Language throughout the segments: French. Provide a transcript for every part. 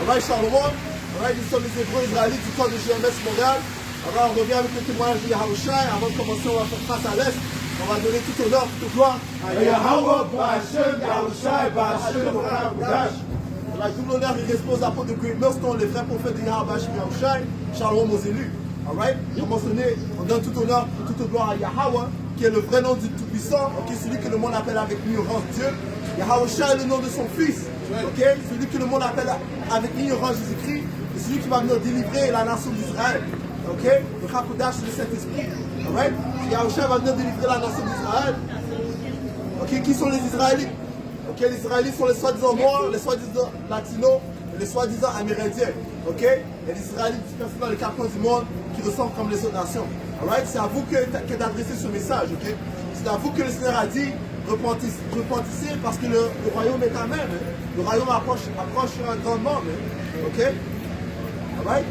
Alright, Charlemagne. Alright, nous sommes les Hébreux israélites du camp de GMS Montréal. Alors, on revient avec le témoignage de Yahushua. Avant de commencer, on va faire face à l'Est. On va donner tout honneur, toute gloire à Yahweh, Ba'Hashem, Yahushua, Ba'Hashem, Ba'Hashem. La double honneur, il respose à l'apôtre de Great Millstone, les vrais prophètes de Yahweh, Ba'Hashem, Yahushua, Shalom aux élus. Alright? Pour mentionner, on donne tout honneur, toute gloire à Yahweh, qui est le vrai nom du Tout-Puissant, okay? Celui que le monde appelle avec ignorance Dieu. Yahushua est le nom de son fils, okay? Celui que le monde appelle avec ignorance Jésus-Christ, c'est celui qui va venir délivrer la nation d'Israël. Okay? Le Chakodash, le Saint-Esprit. Alright? Yahushua va venir délivrer la nation d'Israël. Okay? Qui sont les Israélites? Okay? Les Israélites sont les soi-disant noirs, les soi-disant latinos, et les soi-disant amérindiens. Okay? Et les Israélites dispersés dans les quatre coins du monde qui ressemblent comme les autres nations. Alright? C'est à vous que d'adresser ce message. Okay? C'est à vous que le Seigneur a dit repentissez parce que le royaume est à même. Hein? Le royaume approche grandement. Hein? Ok? Alright?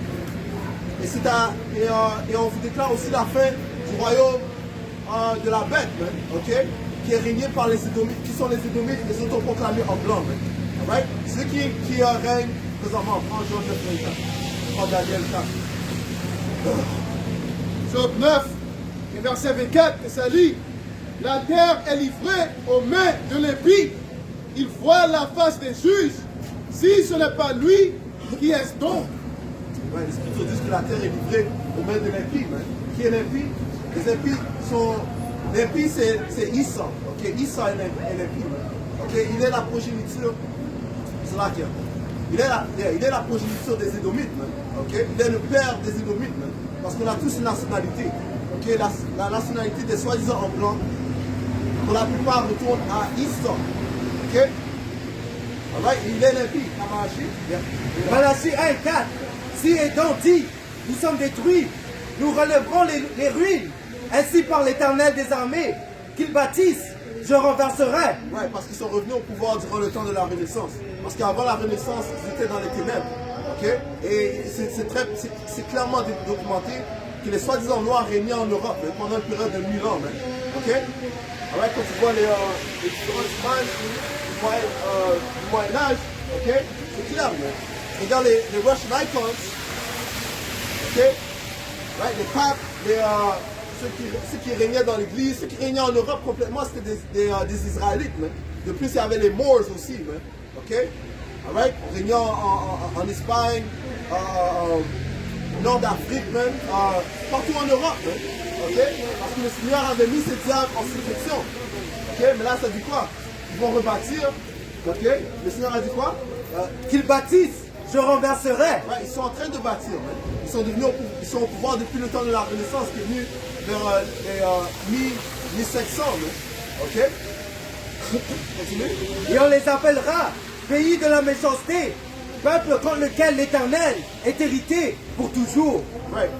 Et on vous déclare aussi la fin du royaume de la bête, hein? Ok? Qui est régné par les Édomites, qui sont les Édomites, les autoproclamés en blanc. Hein? Alright? Ceux qui règnent présentement. Prends Job 9, prends Daniel 4. Job 9, et verset 24, et ça lit: la terre est livrée aux mains de l'impie. Il voit la face des juges. Si ce n'est pas lui, qui est-ce donc? Ouais, les Écritures disent que la terre est livrée aux mains de l'impie. Hein? Qui est l'impie? Les impies sont... L'impie, c'est Issa. Okay? Issa est l'impie. Okay? Il est la progéniture... C'est là qu'il y a. Il est la progéniture des Édomites. Okay? Il est le père des Édomites. Parce qu'on a tous une nationalité. Okay? La nationalité des soi-disant en blanc, pour la plupart, retourne à Issa. Ok? Alright, il est l'impie. Malachie 1 et 4. Si Édom dit, nous sommes détruits, nous relèverons les ruines, ainsi par l'Éternel des armées, qu'ils bâtissent, je renverserai. Ouais, parce qu'ils sont revenus au pouvoir durant le temps de la Renaissance. Parce qu'avant la Renaissance, ils étaient dans les ténèbres. Ok? Et c'est clairement documenté que les soi-disant noirs régnaient en Europe pendant une période de 1000 ans. Ok? Alright, quand tu vois les différentes images du Moyen-Âge, ok? C'est clair, mais regarde les Russian icons, ok? Right, les papes, ceux qui régnaient dans l'église, ceux qui régnaient en Europe complètement, c'était des Israélites, mais. De plus, il y avait les Moors aussi, mais. Ok? Alright? Régnant en Espagne, nord d'Afrique, même, partout en Europe, ok? Parce que le Seigneur avait mis ces diables en subjection. Ok? Mais là, ça dit quoi? Ils vont rebâtir. Ok? Le Seigneur a dit quoi? Qu'ils bâtissent, je renverserai. Ouais, ils sont en train de bâtir. Ils sont au pouvoir depuis le temps de la Renaissance qui est venu vers les 1500. Ok? Continue. Et on les appellera pays de la méchanceté, peuple contre lequel l'Éternel est hérité pour toujours. Ouais.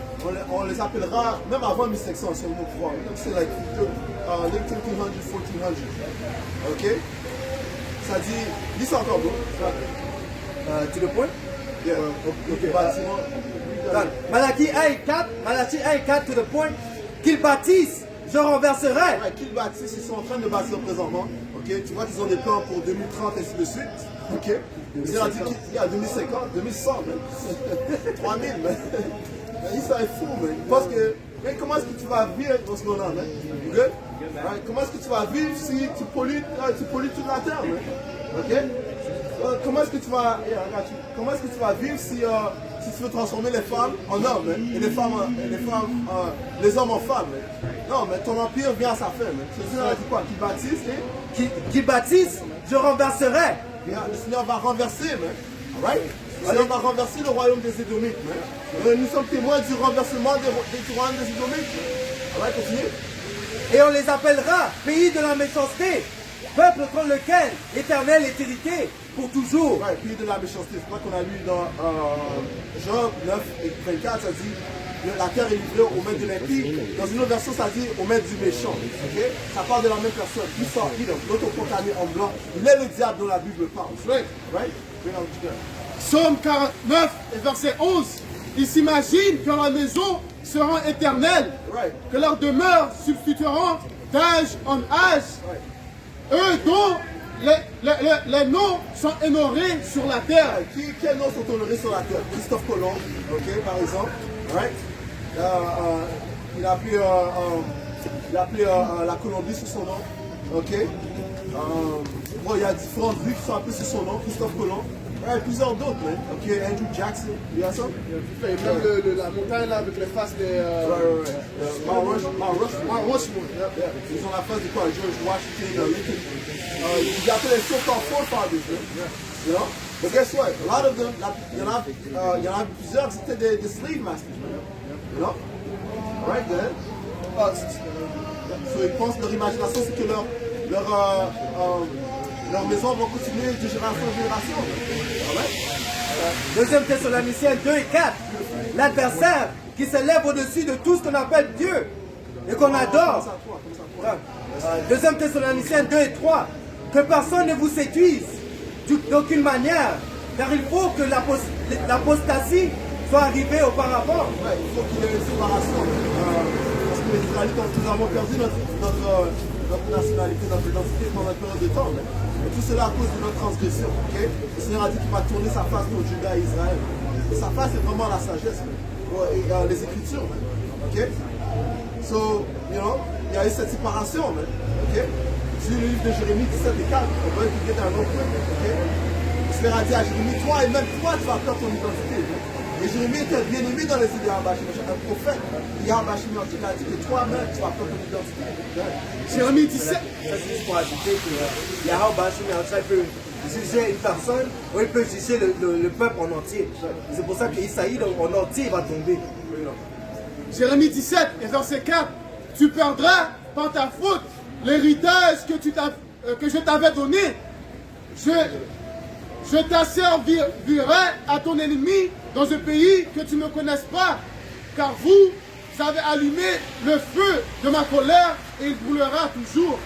On les appellera, même avant 1500, c'est au pouvoir. C'est like late 1300, 1400. Ok? Ça dit, dis ça encore, bro. Tu le point? Yeah. Ok, bâtiment. Malachie 1 et 4, Malachie 1 et 4 to the point, qu'ils bâtissent, je renverserai. Ouais, qu'ils bâtissent, ils sont en train de bâtir présentement. Ok? Tu vois qu'ils ont des plans pour 2030 et ainsi de suite. Ok? Il a dit qu'il y a 2050, 2100, même. 3000, même. Ça est fou, man. Parce que, mais comment est-ce que tu vas vivre dans ce moment-là, man? Okay? Right? Comment est-ce que tu vas vivre si tu pollues toute la terre, man? Ok? Comment est-ce que tu vas, vivre si tu veux transformer les femmes en hommes, man? Et les hommes en femmes, man? Non, mais ton empire vient à sa fin, man. Le Seigneur a dit quoi? Qu'ils bâtissent et... Qu'ils bâtissent, je renverserai. Le Seigneur va renverser, man. Alright? Le Seigneur va renverser le royaume des Édomites, man. Nous sommes témoins du renversement du royaume des Édomites. Alright, continue. Et on les appellera pays de la méchanceté, peuple contre lequel l'Éternel est hérité pour toujours. Ouais, pays de la méchanceté. C'est quoi qu'on a lu dans Job 9 et 24, ça dit la terre est livrée aux mains de l'impie. Dans une autre version, ça dit aux mains du méchant. Okay? Ça parle de la même personne. Qui sort, l'autoproclamé en blanc. Il est le diable dont la Bible parle. Right? Psaume 49 et verset 11. Ils s'imaginent que leur maison sera éternelle, que leurs demeures substitueront d'âge en âge. Eux dont les noms sont honorés sur la terre. Quels noms sont honorés sur la terre? Christophe Colomb, ok, par exemple. Right? Il a appelé la Colombie sous son nom. Ok. Bon, il y a différentes rues qui sont appelées sous son nom. Christophe Colomb. Il y a plusieurs d'autres, hein. Ok, Andrew Jackson, il y a ça? Et même la montagne là avec les faces des... Mount Rushmore. Yeah. Ils ont la face de quoi? George Washington, Lincoln. Ils appellent les so-called forefathers, hein. You know? But guess what? A lot of them, il y en a plusieurs qui étaient des slave masters, you know? Alright, then. So, ils pensent, leur imagination, c'est que leur maison va continuer de génération en génération. Deuxième Thessaloniciens 2 et 4. L'adversaire qui s'élève au-dessus de tout ce qu'on appelle Dieu et qu'on adore. Deuxième Thessaloniciens 2 et 3. Que personne ne vous séduise d'aucune manière, car il faut que l'apostasie soit arrivée auparavant. Ouais, il faut qu'il y ait une séparation. Parce que les Israélites, nous avons perdu notre nationalité, notre identité pendant une période de temps. Et tout cela à cause de notre transgression. Okay? Le Seigneur a dit qu'il va tourner sa face contre Juda et Israël. Et sa face, c'est vraiment la sagesse. Et les Écritures. Okay? So, you know, il y a eu cette séparation. Okay? Si le livre de Jérémie 17 et 4, on va étudier d'un autre. Okay? Le Seigneur a dit à Jérémie, toi et même toi, tu vas perdre ton identité. Et Jérémie était bien aimé dans les yeux de Yahweh, un prophète. Yahweh a dit que toi-même, tu vas perdre ton identité. Jérémie 17. Ça, c'est juste pour ajouter que Yahweh peut juger une personne ou il peut juger le peuple en entier. C'est pour ça qu'Isaïe en entier va tomber. Jérémie 17 et verset 4. Tu perdras par ta faute l'héritage que je t'avais donné. Je t'asservirai à ton ennemi dans un pays que tu ne connaisses pas, car vous avez allumé le feu de ma colère et il brûlera toujours.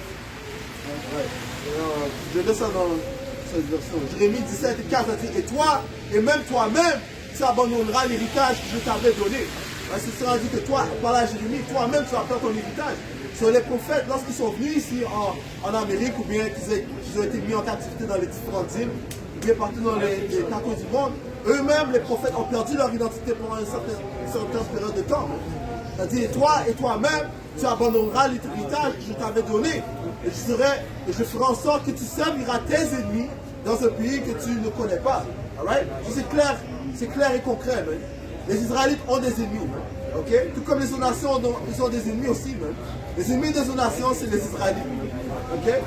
Je lis ça dans cette version. Jérémie 17 et 4 a dit, et toi, et même toi-même, tu abandonneras l'héritage que je t'avais donné. C'est ça, dit que toi, par là, Jérémie, toi-même, tu vas perdre ton héritage. Sur les prophètes, lorsqu'ils sont venus ici en Amérique, ou bien qu'ils ont été mis en captivité dans les différentes îles, ou bien partout dans les quatre coins du monde, eux-mêmes, les prophètes, ont perdu leur identité pendant une certaine période de temps. C'est-à-dire, et toi-même, tu abandonneras l'héritage que je t'avais donné. Et je ferai en sorte que tu serviras tes ennemis dans un pays que tu ne connais pas. Alright? C'est clair et concret. Man. Les Israélites ont des ennemis. Man. Okay? Tout comme les autres nations, ils ont des ennemis aussi. Man. Les ennemis des autres nations, c'est les Israélites. Okay?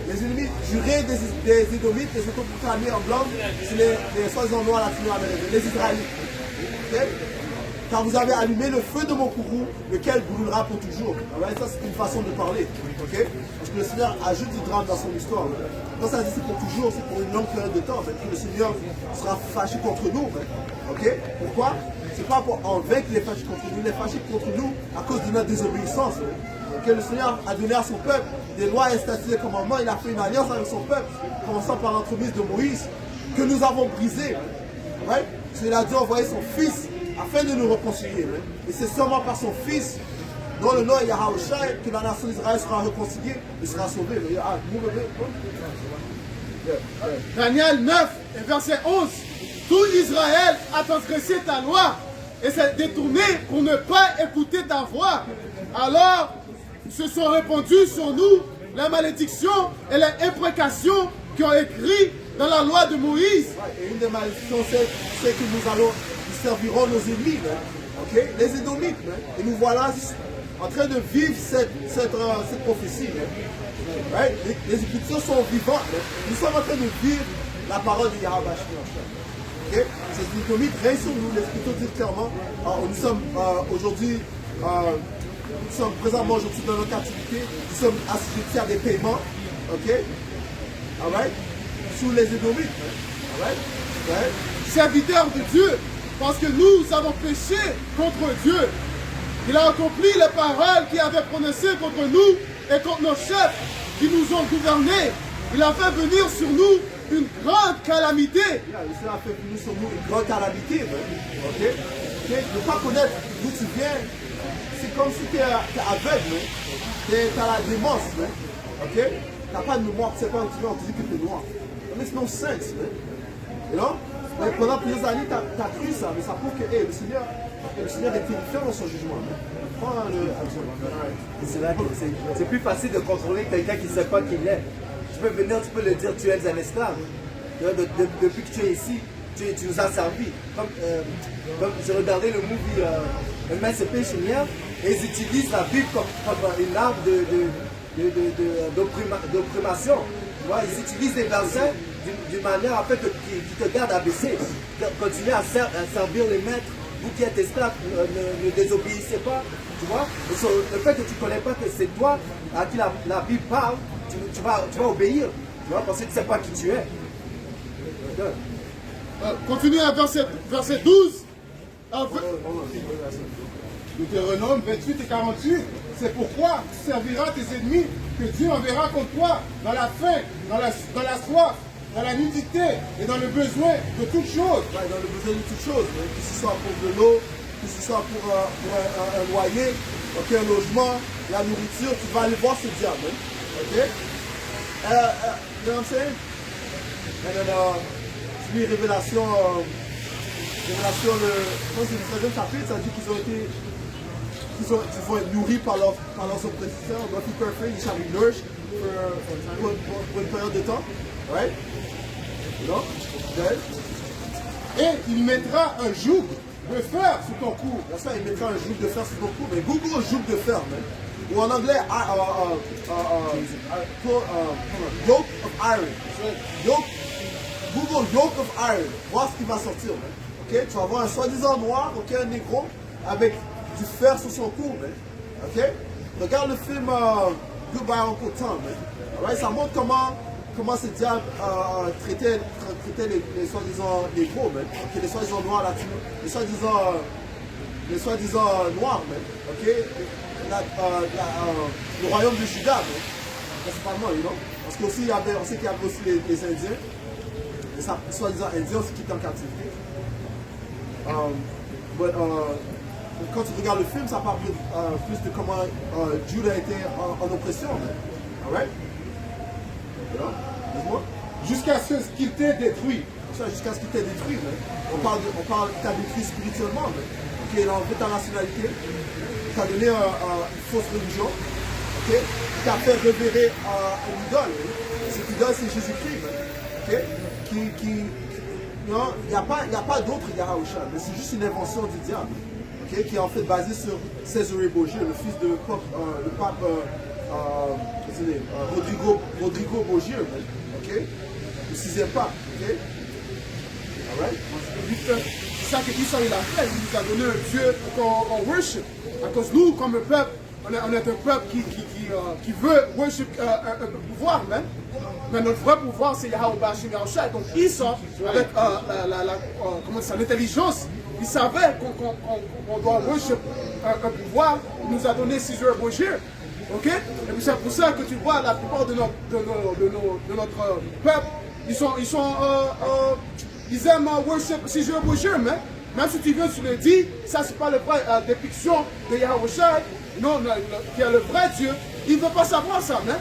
Les ennemis jurés des Édomites, les autoproclamés en blanc, c'est les soi-disant noirs latino-américains, les Israélites. Okay? Car vous avez allumé le feu de mon courroux, lequel brûlera pour toujours. Right? Ça, c'est une façon de parler. Okay? Parce que le Seigneur ajoute du drame dans son histoire. Quand ça dit c'est pour toujours, c'est pour une longue période de temps. Que le Seigneur sera fâché contre nous. Okay? Pourquoi? C'est pas pour enlever qu'il est fâché contre nous. Il est fâché contre nous à cause de notre désobéissance. Okay? Le Seigneur a donné à son peuple des lois et statuts et commandements. Il a fait une alliance avec son peuple, commençant par l'entremise de Moïse, que nous avons brisé. Right? Il a dû envoyer son fils afin de nous réconcilier. Et c'est seulement par son fils, dont le nom est Yahawashi, que la nation d'Israël sera réconciliée et sera sauvée. Daniel 9 et verset 11. Tout Israël a transgressé ta loi et s'est détourné pour ne pas écouter ta voix. Alors se sont répandues sur nous les malédictions et les imprécations qui ont écrit dans la loi de Moïse. Et une des malédictions, c'est que nous servirons nos ennemis, okay? Les Édomites. Et nous voilà en train de vivre cette prophétie. Right? Les Écritures sont vivantes. Nous sommes en train de vivre la parole de Yahweh. Okay? Ces Édomites règnent sur nous. Les Écritures disent clairement, nous sommes aujourd'hui, nous sommes présentement aujourd'hui dans notre captivité. Nous sommes assujettis à des paiements. Okay? Alright? Sous les Édomites. Alright? Right? Serviteurs de Dieu, parce que nous avons péché contre Dieu. Il a accompli les paroles qu'il avait prononcées contre nous et contre nos chefs qui nous ont gouvernés. Il a fait venir sur nous une grande calamité. Il a fait venir sur nous une grande calamité. Okay? Ne pas connaître d'où tu viens, c'est comme si tu es aveugle. Tu as la démence. Okay? t'as pas de mémoire, tu sais pas où tu vas, on te dit que t'es noir. That makes no sense, man. You know? Mais pendant plusieurs années, t'as cru ça, mais ça prouve que hey, le Seigneur est terrifiant dans son jugement. Man. Prends le. C'est là que c'est plus facile de contrôler quelqu'un qui ne sait pas qui il est. Tu peux venir, tu peux le dire, tu es un esclave. Depuis que tu es ici, tu nous as servi. Comme j'ai regardé le movie Emancipation hier, et ils utilisent la Bible comme une arme d'opprimation. Tu vois, ils utilisent des versets d'une manière en fait qui te garde abaissé. Continuez à servir les maîtres. Vous qui êtes esclaves, ne désobéissez pas. Tu vois, le fait que tu ne connais pas que c'est toi à qui la Bible parle, tu vas obéir. Tu vois, parce que tu ne sais pas qui tu es. Continuez à verset 12. Deutéronome 28 et 48. C'est pourquoi tu serviras tes ennemis que Dieu enverra contre toi dans la faim, dans la soif, dans la nudité et dans le besoin de toutes choses. Ouais, dans le besoin de toutes choses, hein, que ce soit pour de l'eau, que ce soit pour un loyer, okay, un logement, la nourriture, tu vas aller voir ce diable. Hein, ok? You know what I'm saying? And then, tu lis Révélation, comment c'est le 13e chapitre, ça dit qu'ils vont être nourris par leurs oppresseurs. Donc, ils peuvent faire, ils shall be nourished pour une période de temps. Right? Non? Et il mettra un joug de fer sous ton cou. Là, ça, il mettra un joug de fer sur ton cou. Mais Google joug de fer, man. Ou en anglais, yoke of iron. Google yoke of iron. Voir ce qui va sortir, man. Ok? Tu vas voir un soi-disant noir, ok, un négro, avec du fer sur son cou, man. Ok? Regarde le film Goodbye Uncle Tom, man. Alright? Ça montre comment ce diable traitait les soi-disant négros, man. Okay? Les soi-disant noirs latinos, les soi-disant noirs, man. Ok? Le royaume de Juda, man. Principalement, you know? Parce qu'aussi, on sait qu'il y avait aussi les Indiens, les soi-disant Indiens aussi qui étaient en captivité. Quand tu regardes le film, ça parle plus de comment Juda était en oppression, man. Alright? Jusqu'à ce qu'il t'ait détruit. Jusqu'à ce qu'il t'ait détruit. Mais. On parle qu'il t'a détruit spirituellement. Okay, il a enlevé ta nationalité. Il t'a donné une fausse religion. Okay? Il t'a fait révérer une idole. Cette idole, c'est Jésus-Christ. Okay? Non, il n'y a pas d'autre Yahusha, mais c'est juste une invention du diable. Okay? Qui est en fait basée sur César Borgia, le fils de le pape Rodrigo Borgia, ok? Le 6e pape, ok? Alright? C'est ça que Issa il a fait, il nous a donné un Dieu qu'on worship. À cause de nous, comme un peuple, on est un peuple qui veut worship un pouvoir même. Mais notre vrai pouvoir, c'est Yahweh Bashim Yahushua. Donc Issa, avec l'intelligence, il savait qu'on doit worship un pouvoir. Il nous a donné César Borgia. Ok? Et puis c'est pour ça que tu vois la plupart de notre peuple, ils aiment worship César Borgia, mais même si tu viens, tu le dis, ça c'est pas la vraie dépiction de Yahushua, non, qui est le vrai Dieu, il ne veut pas savoir ça, mais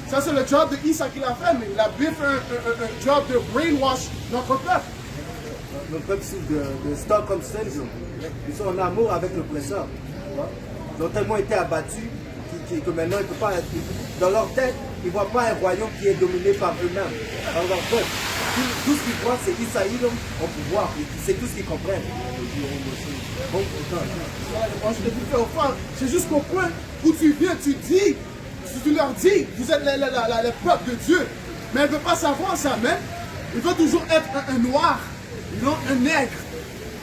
ça c'est le job de Issa qu'il a fait, mais il a bien fait un job de brainwash notre peuple. Notre peuple c'est de Stockholm syndrome. Ils sont en amour avec l'oppresseur. Ils ont tellement été abattus que maintenant ils ne peuvent pas être. Dans leur tête, ils ne voient pas un royaume qui est dominé par eux-mêmes, par leur peuple. Tout ce qu'ils croient, c'est qu'Israël au pouvoir. C'est tout ce qu'ils comprennent. C'est juste qu'au point où tu viens, tu leur dis, vous êtes le peuple de Dieu. Mais ils ne veulent pas savoir ça, mais ils veulent toujours être un noir, non un nègre,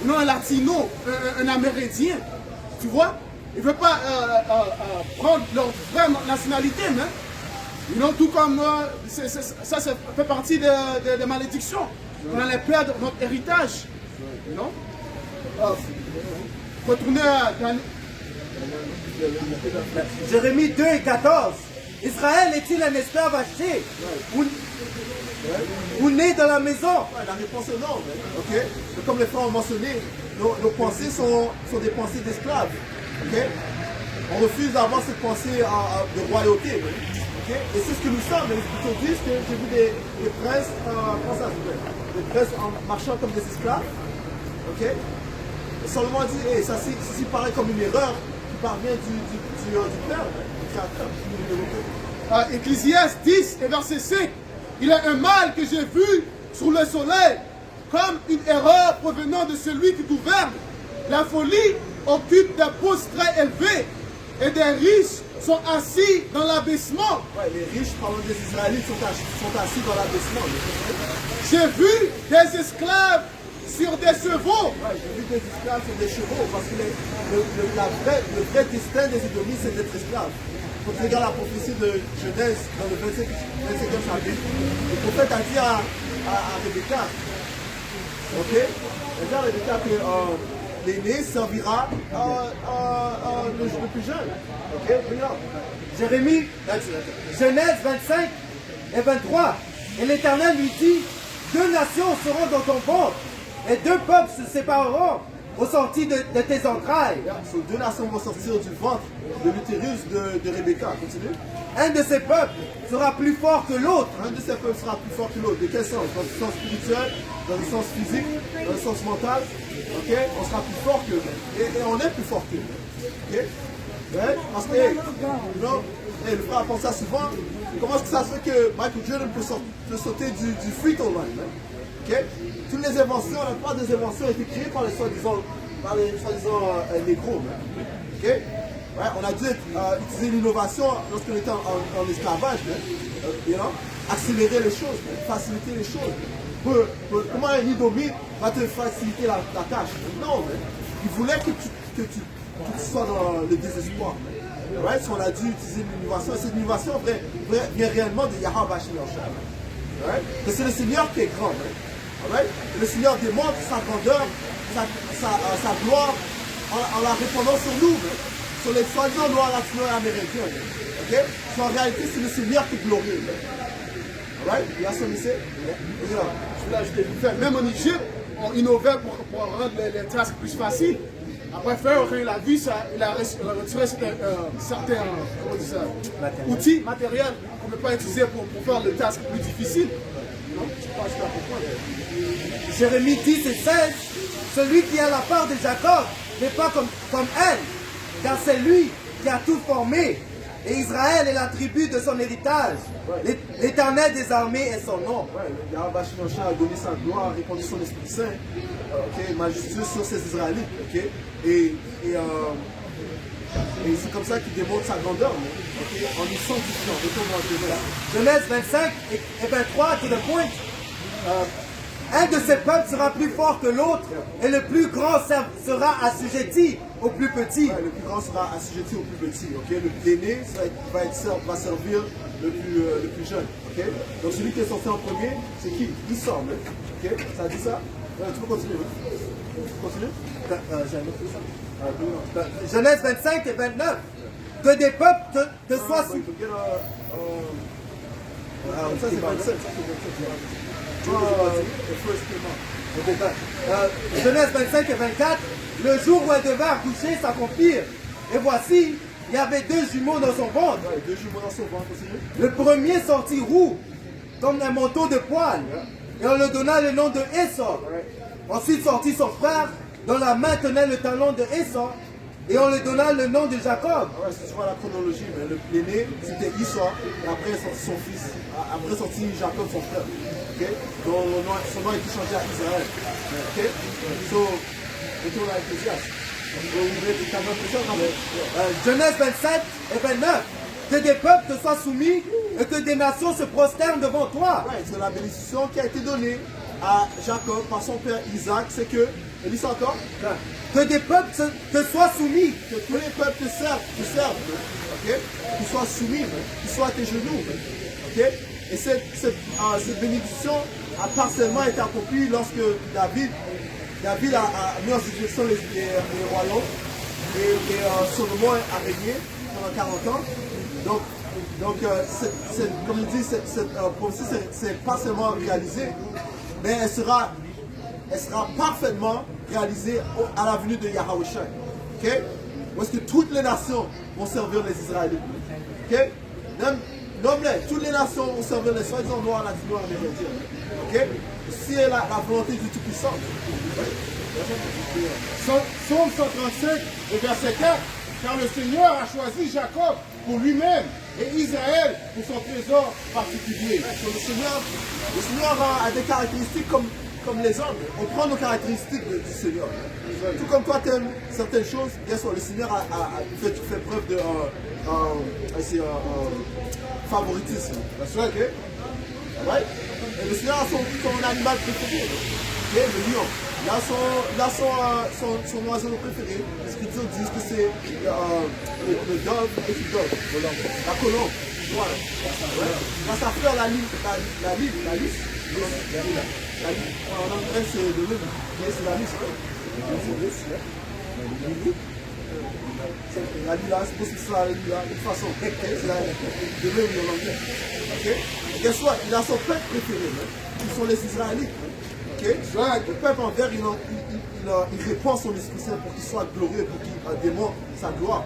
non un latino, un amérindien. Tu vois? Ils ne veulent pas prendre leur vraie nationalité, mais tout comme ça fait partie des malédictions. On allait perdre notre héritage. Retournez à Jérémie 2 et 14. Israël est-il un esclave acheté ou né dans la maison? La réponse est non. Okay? Comme les frères ont mentionné, nos pensées sont des pensées d'esclaves. Okay? On refuse d'avoir cette pensée de royauté. Okay? Ok? Et c'est ce que nous sommes. Les Écritures disent que j'ai vu des princes, comment ça s'appelle? Des princes en marchant comme des esclaves. Ok? Et Salomon dit, hey, ceci paraît comme une erreur qui parvient du Père, du Créateur. Ecclésiaste 10 et verset 5. Il est un mal que j'ai vu sur le soleil, comme une erreur provenant de celui qui gouverne. La folie occupe des postes très élevés et des riches sont assis dans l'abaissement. Ouais, les riches, parlant des Israélites, sont assis dans l'abaissement. J'ai vu des esclaves sur des chevaux. Ouais, j'ai vu des esclaves sur des chevaux parce que le vrai destin des Édomites, c'est d'être esclaves. Quand tu regardes la prophétie de Genèse dans le 25e chapitre, le prophète a dit à Rebecca, ok, il a dit à Rebecca que l'aîné servira le plus jeune. Ok, regarde. Jérémie, Genèse 25 et 23. Et l'Éternel lui dit, 2 nations seront dans ton ventre, et 2 peuples se sépareront au sorti de tes entrailles. So, 2 nations vont sortir du ventre de l'utérus de Rebecca. Continue. Un de ces peuples sera plus fort que l'autre. Un de ces peuples sera plus fort que l'autre. De quel sens? Dans le sens spirituel, dans le sens physique, dans le sens mental. Ok? On sera plus fort qu'eux. Et on est plus fort qu'eux. Ok? Ouais? Parce que, you know, le frère pense ça souvent. Comment est-ce que ça se fait que Michael Jordan peut sauter du free throw line? Hein? Ok? Toutes les inventions, la plupart des inventions ont été créées par les soi-disant négros. Hein? Ok? Ouais, on a dû utiliser l'innovation lorsqu'on était en esclavage, you know? Accélérer les choses, faciliter les choses. Comment un Édomite va te faciliter la tâche? Non, il voulait que tu sois dans le désespoir. Right? So on a dû utiliser l'innovation. Cette innovation vient réellement de Yahweh Bashim Yoshua. Right? Que c'est le Seigneur qui est grand. Right? Le Seigneur démontre sa grandeur, sa gloire en la répandant sur nous. Sur les soi-disant noirs latino et américains. Okay? So, en réalité, c'est le Seigneur qui est glorieux. Right? Il y a son lycée. Je vais l'ajouter vite fait. Même en Égypte, on innovait pour rendre les tâches plus faciles. Après faire, quand il a vu ça, il a retiré certains outils matériels qu'on ne peut pas utiliser pour faire les tâches plus difficiles. Non? Je ne sais pas si tu as compris. Jérémie 10 et 16. Celui qui a la part de Jacob n'est pas comme elle, car c'est lui qui a tout formé. Et Israël est la tribu de son héritage. L'Éternel des armées est son nom. Yahweh Bashim Yoshua a donné sa gloire, répandu son Esprit Saint, majestueux sur ses Israélites. Okay? Et c'est comme ça qu'il démontre sa grandeur, en nous sanctifiant. Genèse 25 et 23, to the point. Un de ces peuples sera plus fort que l'autre, et le plus grand sera assujetti au plus petit. Ouais, le plus grand sera assujetti au plus petit. Okay? L'aîné va servir le plus jeune. Okay? Donc celui qui est sorti en premier, c'est qui? Il semble. Okay? Ça dit ça? Tu peux continuer. Continue? J'ai un autre ça. Genèse 25 et 29. Que des peuples te soient Ça c'est 27. Genèse 25 et 24, le jour où elle devait accoucher s'accomplir. Et voici, il y avait 2 jumeaux dans son ventre. Ouais, 2 jumeaux dans son ventre aussi. Le premier sortit roux, comme un manteau de poil, et on lui donna le nom de Ésau. Ensuite sortit son frère, dont la main tenait le talon de Ésau, et on lui donna le nom de Jacob. Ouais, si tu vois la chronologie, l'aîné c'était Esau, et après sorti son fils, après sorti Jacob son frère. Okay? Donc son nom a été changé à Israël. Okay? So, retourne à Ecclésiaste. Genèse 27 et 29. Que des peuples te soient soumis et que des nations se prosternent devant toi. Ouais, c'est la bénédiction qui a été donnée à Jacob par son père Isaac, c'est que, il dit ça encore, que des peuples te soient soumis. que tous les peuples te servent, okay? Qu'ils soient soumis, qu'ils soient à tes genoux. Okay? Et cette bénédiction a partiellement été accomplie lorsque David a mis en situation les royaumes et Salomon a régné pendant 40 ans. Donc comme il dit, cette prophétie c'est pas seulement réalisée, mais elle sera parfaitement réalisée à la venue de Yahweh. Okay? Où est-ce que toutes les nations vont servir les Israélites. Okay? nomme-les. Toutes les nations ont servi les soi-disant noirs, latinos, amérindiens. Ok? Si la volonté du Tout-Puissant. Psaume 135, le verset 4. Car le Seigneur a choisi Jacob pour lui-même et Israël pour son trésor particulier. Le Seigneur a des caractéristiques comme les hommes. On prend nos caractéristiques du Seigneur. Tout comme toi, tu aimes certaines choses, bien sûr, le Seigneur a fait preuve de favoritisme. Okay? Right? Et le Seigneur a son animal préféré, okay? Le lion. Il a son oiseau préféré. Les Écritures disent que c'est le dove et le dove, la colombe. Voilà. Quand ça fait la lisse. En anglais, c'est le lime. C'est la lisse. La lila, c'est possible que ce soit la lila, de toute façon. C'est le lime en anglais. Et guess what? Il a son peuple préféré, qui sont les Israélites. Le peuple en vert, il répand son Esprit Saint pour qu'il soit glorieux, pour qu'il démontre sa gloire.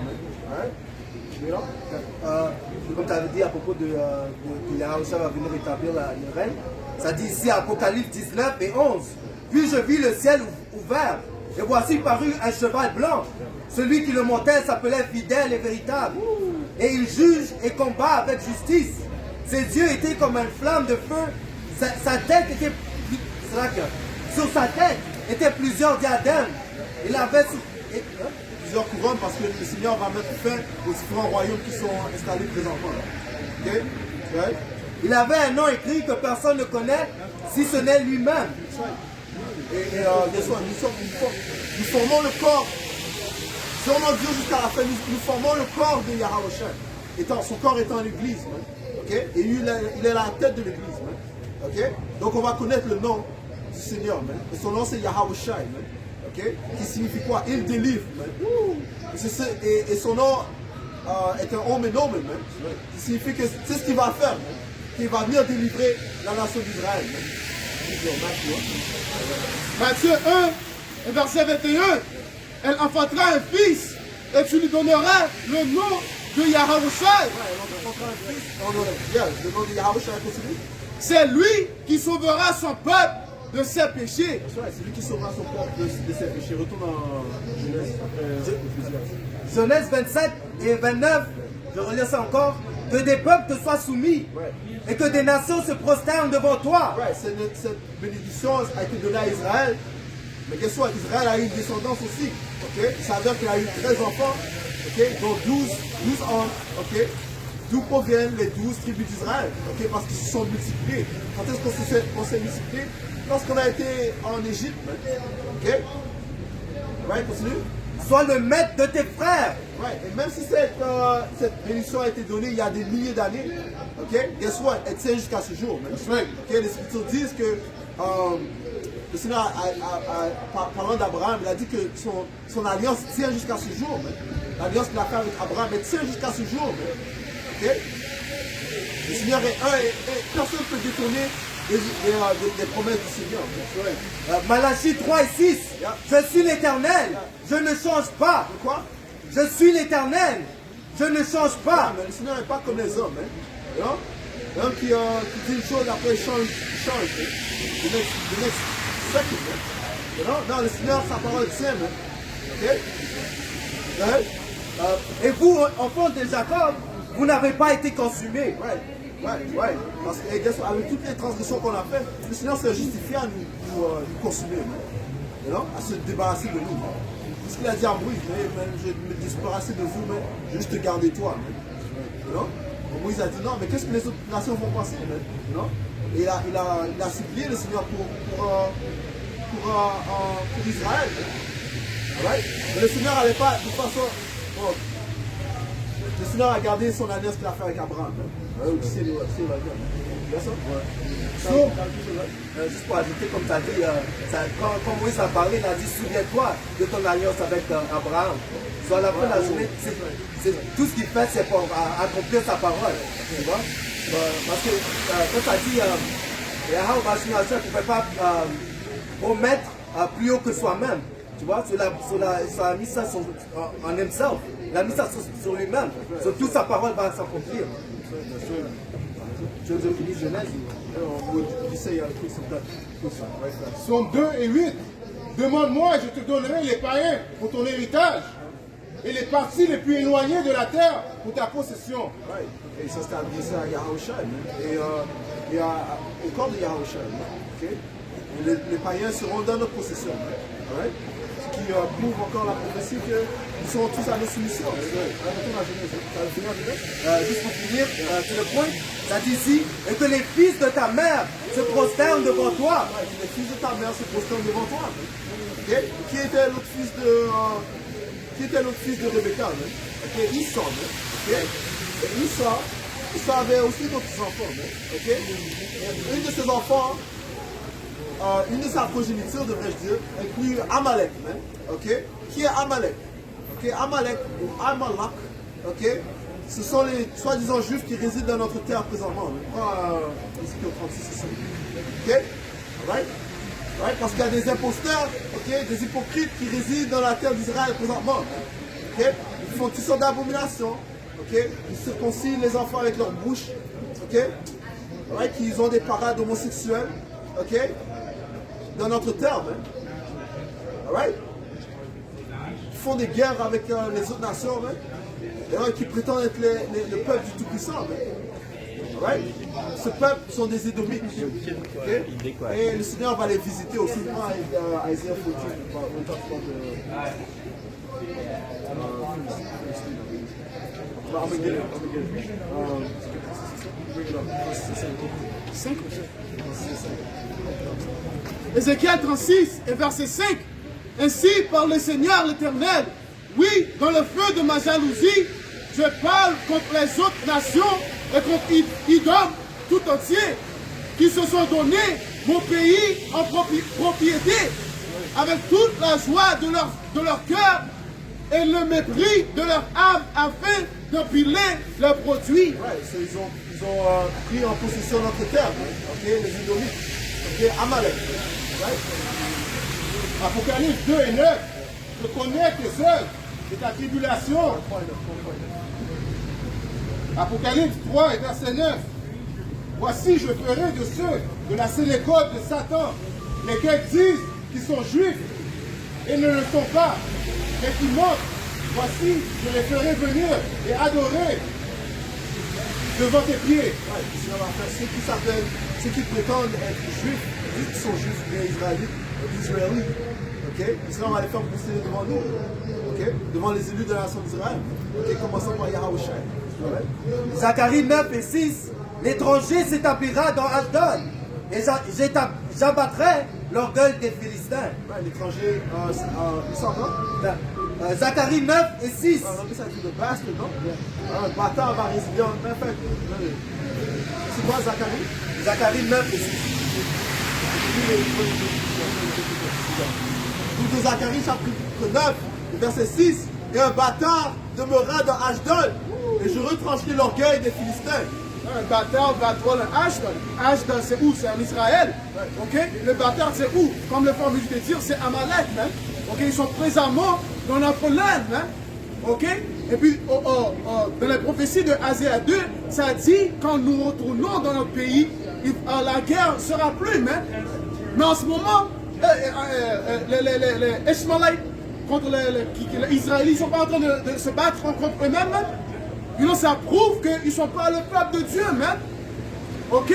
Comme tu avais dit à propos de que Yahushua va venir établir le règne, ça dit ici Apocalypse 19 et 11. Puis je vis le ciel ouvert, et voici parut un cheval blanc. Celui qui le montait s'appelait Fidèle et Véritable. Et il juge et combat avec justice. Ses yeux étaient comme une flamme de feu. Sa tête était... Sur sa tête étaient plusieurs diadèmes. Il avait plusieurs couronnes parce que le Seigneur va mettre fin aux différents royaumes qui sont installés présentement. Okay? Right? Il avait un nom écrit que personne ne connaît si ce n'est lui-même. Et bien sûr, nous formons le corps. Si on en Dieu jusqu'à la fin, nous formons le corps de Yahushua. Son corps étant l'église. Okay? Et il est la tête de l'église. Okay? Donc on va connaître le nom du Seigneur. Et son nom c'est Yahushua. Okay? Qui signifie quoi? Il délivre. Et son nom est un homme et homme. Qui signifie que c'est ce qu'il va faire. Qu'il va venir délivrer la nation d'Israël. Matthieu 1, verset 21. Elle enfantera un fils et tu lui donneras le nom de Yahushua. Le nom de Yahushua continue. C'est lui qui sauvera son peuple de ses péchés. C'est lui qui sauvera son peuple de ses péchés. Retourne en Genèse 27 et 29, je relis ça encore. Que des peuples te soient soumis et que des nations se prosternent devant toi. Cette bénédiction a été donnée à Israël. Mais qu'est-ce que Israël a eu une descendance aussi. Il s'avère qu'il a eu 13 enfants, dont 12 hommes. D'où proviennent les 12 tribus d'Israël, parce qu'ils se sont multipliés. Quand est-ce qu'on s'est multiplié? Lorsqu'on a été en Égypte. Continue. Sois le maître de tes frères. Et même si cette bénédiction a été donnée il y a des milliers d'années, guess what? Elle tient jusqu'à ce jour. Les Écritures disent que le Seigneur, parlant d'Abraham, il a dit que son alliance tient jusqu'à ce jour. L'alliance qu'il a fait avec Abraham, elle tient jusqu'à ce jour. Le Seigneur est un et personne ne peut détourner les promesses du Seigneur. Malachie 3 et 6. Je suis l'Éternel, je ne change pas. Quoi? Je suis l'Éternel, je ne change pas. Mais le Seigneur n'est pas comme les hommes. L'homme qui dit une chose, après il change. The next second. Non, le Seigneur, sa parole tient. Et vous, enfants de Jacob, vous n'avez pas été consumés. Parce que avec toutes les transgressions qu'on a faites, le Seigneur s'est justifié à nous consumer, à se débarrasser de nous. Parce qu'il a dit à Moïse, je me débarrasser de vous, mais je vais juste te garder toi. Moïse a dit non, mais qu'est-ce que les autres nations vont penser? Et il a supplié le Seigneur pour Israël. Mais le Seigneur n'allait pas de toute façon. Le Seigneur a gardé son alliance qu'il a fait avec Abraham. Juste pour ajouter, comme tu as dit, quand Moïse a parlé, il a dit souviens-toi de ton alliance avec Abraham. Soit à la fin de la journée, tout ce qu'il fait, c'est pour accomplir sa parole. Tu vois? Parce que quand tu as dit Yahushua ne pouvait pas promettre plus haut que soi-même. Tu vois, ça a mis ça en himself. Il a mis ça sur lui-même. Toute sa parole va s'accomplir. Joseph Félix Genèse, Odyssée, Somme 2 et 8. Demande-moi et je te donnerai les païens pour ton héritage et les parties les plus éloignées de la terre pour ta possession. Ouais. Et ça c'était adressé à Yahushua et au corps de Yahushua. Okay? Les païens seront dans notre possession. Right? Ce qui prouve encore la prophétie qu'ils seront tous à nos soumissions. Juste pour finir, tu le point, ça dit ici, et que les fils de ta mère se prosternent devant toi. Ouais, les fils de ta mère se prosternent devant toi. Okay? Qui était l'autre fils de Rebecca? Okay? Esau. Okay? Esau avait aussi d'autres enfants. Okay? Et une de ses enfants, une de sa progéniture, devrais-je dire, inclut Amalek. Okay? Qui est Amalek? Okay? Amalek ou Amalek, okay? Ce sont les soi-disant juifs qui résident dans notre terre présentement. Ézéchiel 36 ici. Okay? Right? Right? Parce qu'il y a des imposteurs, okay? Des hypocrites qui résident dans la terre d'Israël présentement. Okay? Ils font toutes sortes d'abominations. Okay? Ils circoncisent les enfants avec leur bouche. Okay? Right? Ils ont des parades homosexuelles. Okay? Dans notre terre. Right? Ils font des guerres avec les autres nations. Qui prétendent être le peuple du Tout-Puissant. Right? Ce peuple sont des Édomites. Okay? Et le Seigneur va les visiter aussi. Isaiah 14. Ézéchiel 36 et verset 5. Ainsi parle le Seigneur l'Éternel. Oui, dans le feu de ma jalousie, je parle contre les autres nations et contre Idom tout entier, qui se sont donné mon pays en propriété, avec toute la joie de leur cœur et le mépris de leur âme, afin d'empiler leurs produits. Ouais, ils ont pris en possession notre terre, okay? Les Édomites, okay? Amalek. Right? Apocalypse 2 et 9. Je connais tes œuvres et ta tribulation. Apocalypse 3 et verset 9. Voici, je ferai de ceux de la synagogue de Satan, lesquels disent qu'ils sont juifs et ne le sont pas, mais qui mentent. Voici, je les ferai venir et adorer devant tes pieds. Ouais, ceux qui prétendent être juifs, disent qu'ils sont juifs, mais israélites, okay? L'Israël va les faire pousser devant nous, okay? Devant les élus de la nation d'Israël. Okay? Commençons par Yahushua. Zacharie 9 et 6. L'étranger s'établira dans Ashdod, et j'abattrai l'orgueil des Philistins. Ouais, l'étranger, il s'en va. Zacharie 9 et 6. On appelle ça de bastard, non? Un bâtard va résider en même fait. C'est quoi Zacharie? Zacharie 9 et 6. Tout de Zacharie chapitre 9, verset 6. Et un bâtard demeurera dans Ashdod, et je retrancherai l'orgueil des Philistins. Un bâtard va droit à Ashdod. Ashdod, c'est où? C'est en Israël. Ok? Le bâtard, c'est où? Comme le formule de dire, c'est Amalek. Hein? Ok? Ils sont présentement dans notre land. Hein? Ok? Et puis, dans la prophétie de Asaïe 2, ça dit, quand nous retournons dans notre pays, la guerre sera plus. Hein? Mais en ce moment, les Ishmaélites contre les Israélites, ils ne sont pas en train de se battre contre eux-mêmes. Hein? Ça prouve qu'ils ne sont pas le peuple de Dieu, même. Ok?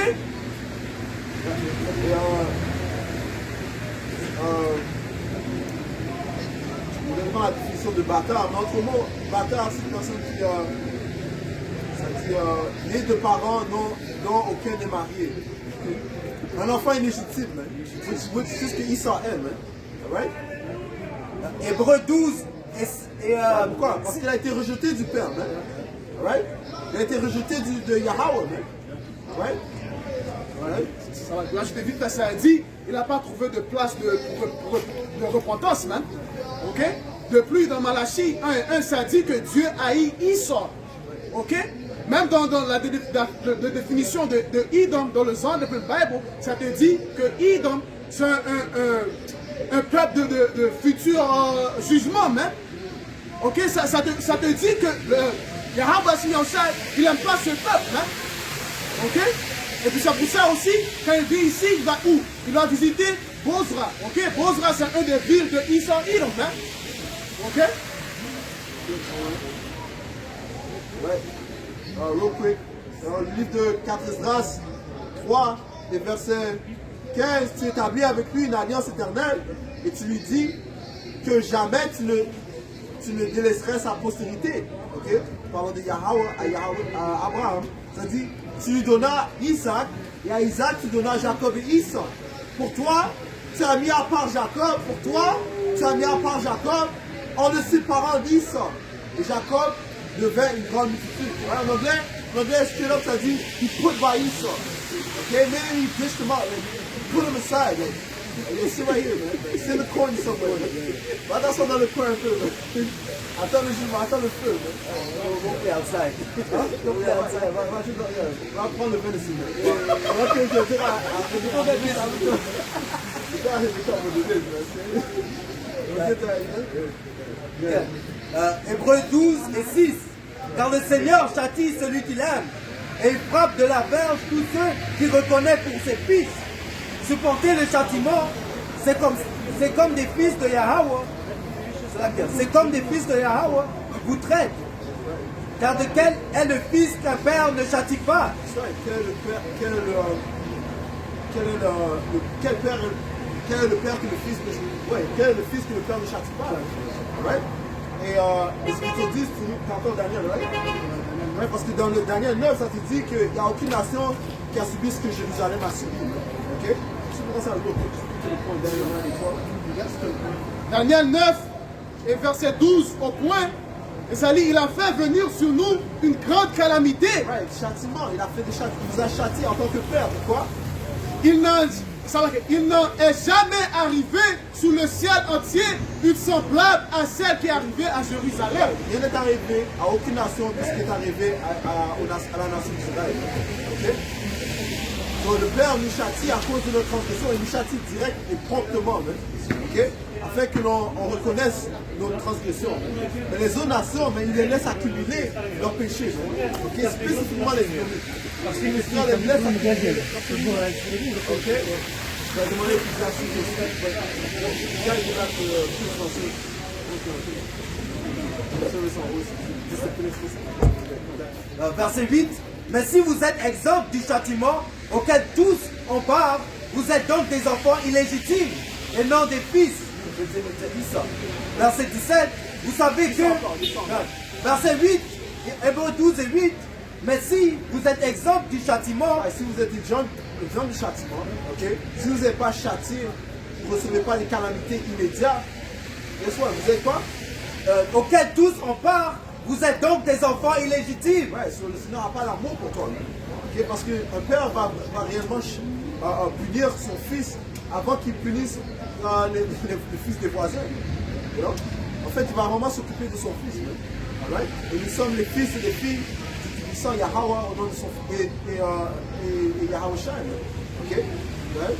On dépend la définition de bâtard. Mais autre mot, bâtard, c'est une personne qui ça dit né de parents dont aucun n'est marié. Un enfant illégitime, c'est ce que Esau est, man. Right? Hébreux 12 et pourquoi? Parce qu'il a été rejeté du Père, man. Right? Il a été rejeté de Yahweh, man. Right? Right? Là, je t'ai vu que ça a dit, il n'a pas trouvé de place de repentance, man. Ok? De plus, dans Malachie 1:1, ça dit que Dieu haït Esau. Ok? Même dans la définition de Edom, dans le Zohar de la Bible, ça te dit que Edom, c'est un peuple de futur jugement, même. Ok? Ça te dit que Yahweh Shai, il n'aime pas ce peuple. Hein? Ok? Et puis c'est pour ça aussi, quand il vient ici, il va où? Il va visiter Bozra. Ok? Bozra, c'est une des villes de Israël. Hein? Ok? Ouais. Real quick. Dans le livre de 4 Esdras 3 et verset 15, tu établis avec lui une alliance éternelle et tu lui dis que jamais tu ne délaisserais sa postérité. Ok? Parlant de Yahweh à Abraham. Ça dit, tu lui donnas Isaac et à Isaac tu donnas Jacob et Esau. Pour toi, tu as mis à part Jacob. Pour toi, tu as mis à part Jacob en le séparant d'Esau. Et Jacob devint une grande multitude. Ouais, en anglais, straight up, ça dit, he put by Esau. Okay, maybe he dished him out, like, he put him aside. Like, you see right here, man. It's in the corner somewhere. But that's another corner film. I thought le film, man. Go play outside. Go play outside. On va prendre le venison, man. Ok, Hébreux 12 et 6. Car le Seigneur châtie celui qu'il aime, et il frappe de la verge tous ceux qu'il reconnaît pour ses fils. Supporter le châtiment, c'est comme des fils de Yahweh. C'est comme des fils de Yahweh qui vous traitent. Car de quel est le fils qu'un père ne châtie pas? Quel est le père que le fils ne... Ouais, quel est le fils que le père ne châtie pas? Right? Et ce qu'ils te disent, tu entends Daniel, right? Ouais, parce que dans le Daniel 9, ça te dit qu'il n'y a aucune nation qui a subi ce que Jérusalem a subi. Ok? Je pense que ça va Daniel 9 et verset 12 au point. Il a fait venir sur nous une grande calamité. Ouais, châtiment, il a fait des châtiments. Il nous a châtiés en tant que père. Pourquoi? Il n'en est jamais arrivé sous le ciel entier une semblable à celle qui est arrivée à Jérusalem. Rien n'est arrivé à aucune nation de ce qui est arrivé à la nation d'Israël. Okay? Donc le Père nous châtie à cause de notre transgression, il nous châtie direct et promptement. Okay? Afin que l'on reconnaisse notre transgression. Mais les autres nations, mais ils les laissent accumuler leurs péchés. Okay? Spécifiquement les Israélites. Parce qu'ils les laissent accumuler. Ok? Je vais demander plus d'assurance. Verset 8. Mais si vous êtes exempts du châtiment auquel tous on part, vous êtes donc des enfants illégitimes et non des fils. Verset 17. Vous savez que... Verset 8. Hébreux 12 et 8. Mais si vous êtes exempts du châtiment... Si vous êtes exempts du châtiment, okay? Si vous n'êtes pas châtié, vous ne recevez pas les calamités immédiates, vous êtes quoi? Auquel tous on part, vous êtes donc des enfants illégitimes. Ouais, le Seigneur n'a pas l'amour pour toi. Okay? Parce qu'un père va réellement punir son fils avant qu'il punisse le fils des voisins. You know? En fait, il va vraiment s'occuper de son fils. Right? Et nous sommes les fils et les filles du puissant Yahweh au nom de son fils et Yahweh Shai. Okay? Right?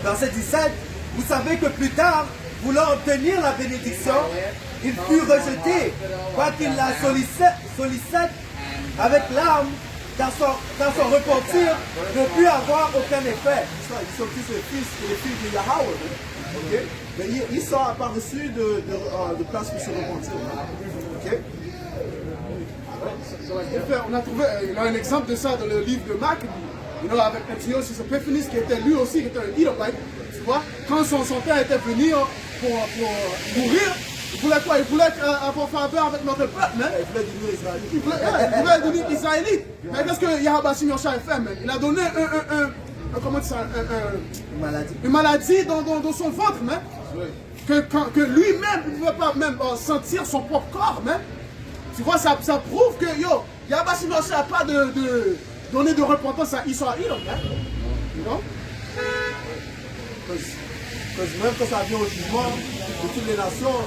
Verset 17. Vous savez que plus tard, voulant obtenir la bénédiction, il fut rejeté, quoiqu'il la sollicite avec larmes, car son repentir ne put avoir aucun effet. Ils sont tous les fils et les filles de Yahweh. Okay? Mais ils sont pas reçus de place pour se repentir. Okay? On a trouvé un exemple de ça dans le livre de Marc, avec Antiochus Epiphanes qui était lui aussi, qui était un Edomite, tu vois. Quand son père était venu pour mourir, il voulait quoi? Il voulait avoir faveur avec notre peuple, hein? Il voulait devenir israélite. Il voulait devenir israélite. Mais qu'est-ce que Yahweh Shai a fait, man? Il a donné comment ça, une maladie dans son ventre, man. Que lui-même ne pouvait pas même sentir son propre corps, man. Tu vois, ça prouve que Yahweh Shai n'a pas donné de repentance à Israël, man. You know? Parce que même quand ça vient au jugement de toutes les nations,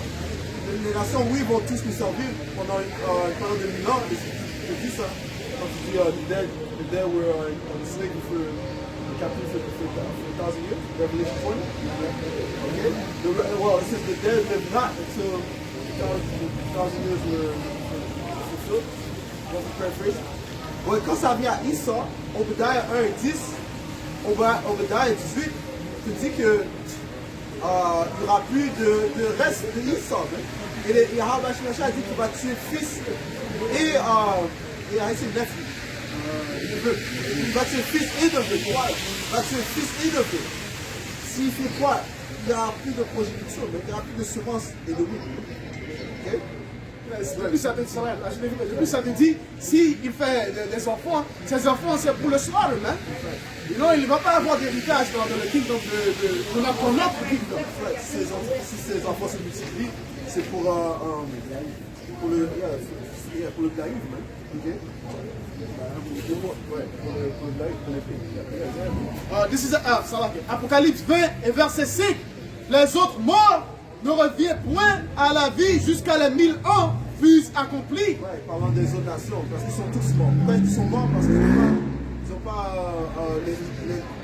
oui, vont tous nous servir pendant une période de 1000 ans. Je dis ça. Quand tu dis the day were on slave for the captive for 1,000 years, Revelation 20. Okay? Well, it says the dead live not until 1,000 years were fulfilled. Ouais, quand ça vient à Issa, Obadiah 1:10, Obadiah 18, te dit que il n'y aura plus de reste de Issa. Hein. Et Yahweh a dit qu'il va tuer le fils et c'est le nephew. Il va tuer le fils et le neveu. Il va tuer le fils et le neveu. S'il fait quoi? Il n'y aura plus de progéniture, mais il n'y aura plus de semence et de vie. Ok? Le but, ça te dit, s'il fait des enfants, ces enfants, c'est pour le slaughter, man. Non, il ne va pas avoir d'héritage dans le kingdom de notre kingdom. Si ces enfants se multiplient, c'est pour le Daïv, man. Ok? This is Apocalypse 20 et verset 5. Les autres morts ne reviennent point à la vie jusqu'à les 1000 ans fussent accomplis. Ouais, parlant des autres nations, parce qu'ils sont tous morts. Pourquoi ils sont morts? Parce qu'ils n'ont pas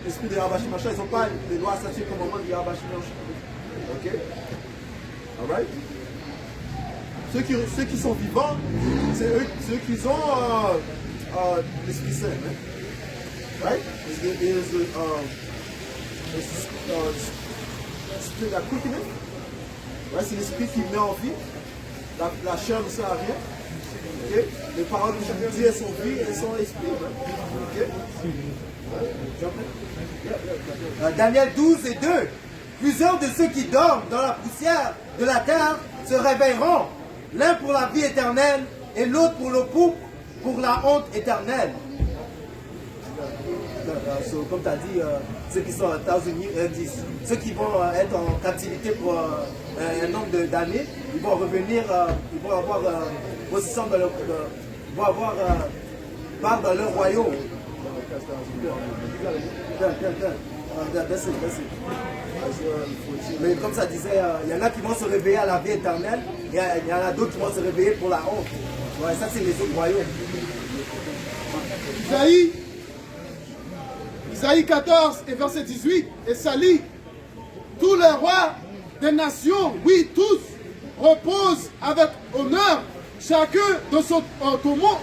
l'esprit de Yahweh Shemashah, ils n'ont pas les lois, statuts et commandements de Yahweh Shemashah. Ok? Alright? Ceux qui sont vivants, c'est eux qui ont l'Esprit Saint. Hein? Right? Spirit that quickeneth. Ouais, c'est l'esprit qui met en vie. La chair ne sert à rien. Okay? Les paroles de Dieu sont vie et sont esprit. Okay? Daniel 12 et 2. Plusieurs de ceux qui dorment dans la poussière de la terre se réveilleront, l'un pour la vie éternelle et l'autre pour le pourpre, pour la honte éternelle. Comme tu as dit, ceux qui sont aux États-Unis, 10. Ceux qui vont être en captivité pour un nombre d'années, ils vont revenir, ils vont avoir position dans leur, ils vont avoir part dans leur royaume. Mais comme ça disait, il y en a qui vont se réveiller à la vie éternelle, et il y en a d'autres qui vont se réveiller pour la honte. Ouais, ça c'est les autres royaumes. Isaïe 14 et verset 18, et ça lit, tous les rois des nations, oui tous, reposent avec honneur, chacun dans son tombeau.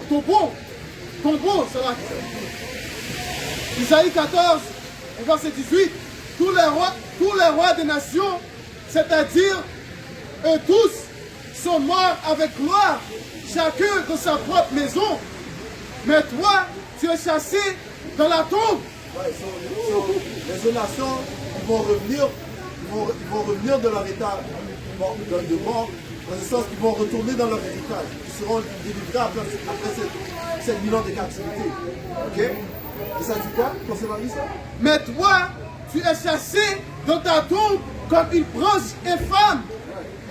Isaïe 14 et verset 18, tous les rois des nations, c'est-à-dire eux tous, sont morts avec gloire, chacun dans sa propre maison. Mais toi, tu es chassé dans la tombe. Ouais, les autres nations, ils vont revenir de leur état de mort, dans le sens qu'ils vont retourner dans leur héritage. Ils seront délivrés après cette 1000 ans de captivité. Ok? Et ça dit quoi concernant ça? Mais toi, tu es chassé dans ta tombe comme une branche infâme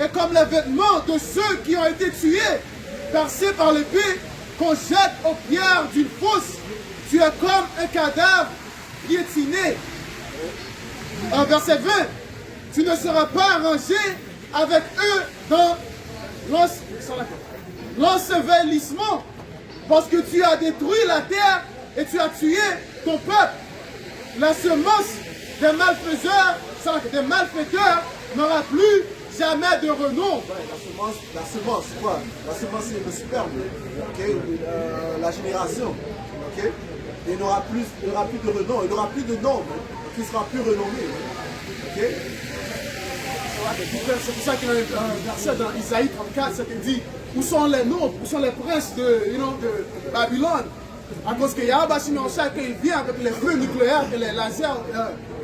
et comme les vêtements de ceux qui ont été tués, percés par l'épée, qu'on jette aux pierres d'une fosse. Tu es comme un cadavre piétiné. En verset 20, tu ne seras pas rangé avec eux dans l'ensevelissement, parce que tu as détruit la terre et tu as tué ton peuple. La semence des malfaiteurs n'aura plus jamais de renom. Ouais, la semence, quoi? La semence, c'est le sperme, okay? La génération. Okay? Et il n'y aura plus de renom, il n'y aura plus de nom qui ne sera plus renommé. Okay? C'est pour ça qu'il y a un verset dans Isaïe 34, ça te dit, où sont les noms, où sont les princes de Babylone? À cause que Yahweh Shemashah, quand il vient avec les feux nucléaires et les lasers,